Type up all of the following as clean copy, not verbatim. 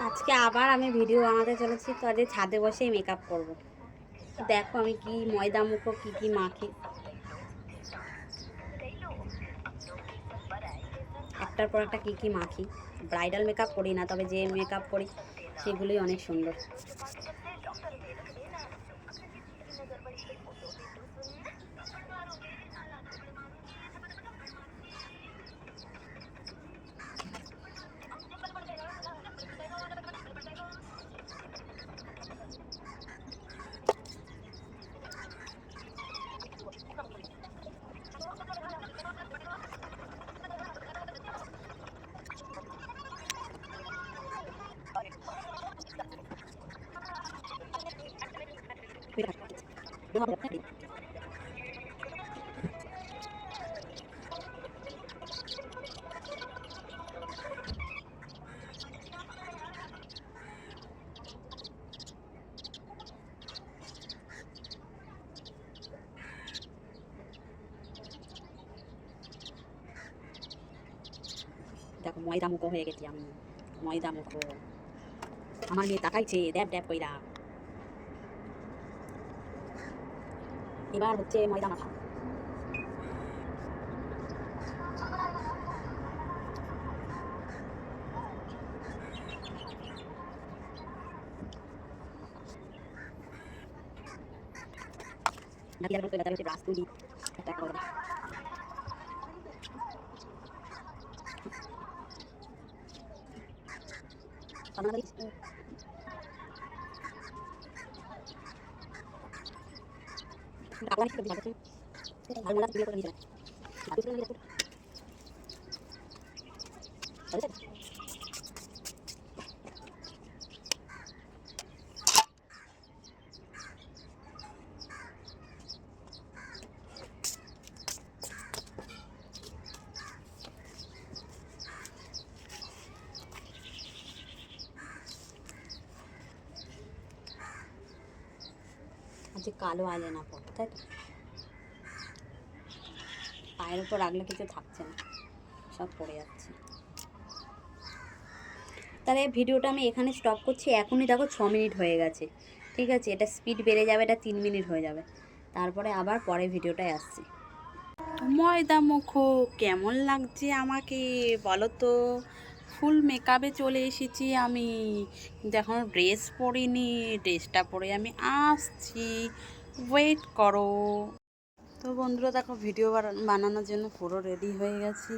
আজকে আবার আমি ভিডিও বানাতে চলেছি, তো আজকে ছাদে বসেই মেকআপ করব। দেখো আমি কি ময়দা মুখো কি মাখি, একটার পর একটা কি মাখি। ব্রাইডাল মেকআপ করি না, তবে যে মেকআপ করি সেগুলোই অনেক সুন্দর। দেখো ময়দা মুখো হয়ে গেছি আমি, ময়দা মুখো। আমার মেয়ে তাকাইছে ড্যাব ড্যাব কইরা। এবার হচ্ছে ময়দা মাখা। নাকি আর বলতে হচ্ছে ব্রাশ তুলি একটা করে। আজকে কালো আইলাইনার পরবো, তাই তো? পায়ের উপর রাখলে কিছু থাকছে না, সব পড়ে যাচ্ছে। তাহলে ভিডিওটা আমি এখানে স্টপ করছি। এখনই দেখো 6 মিনিট হয়ে গেছে, ঠিক আছে? এটা স্পিড বেড়ে যাবে, এটা 3 মিনিট হয়ে যাবে, তারপরে আবার পরে ভিডিওটায় আসছি। ময়দা মুখো কেমন লাগছে আমাকে বলো তো? ফুল মেকআপে চলে এসেছি আমি, কিন্তু এখনও ড্রেস পরিনি। ড্রেসটা পরে আমি আসছি, ওয়েট করো। তো বন্ধুরা দেখো, ভিডিও বানানোর জন্য পুরো রেডি হয়ে গেছি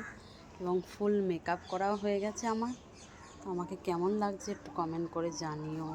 এবং ফুল মেকআপ করাও হয়ে গেছে আমার। তো আমাকে কেমন লাগছে একটু কমেন্ট করে জানিও।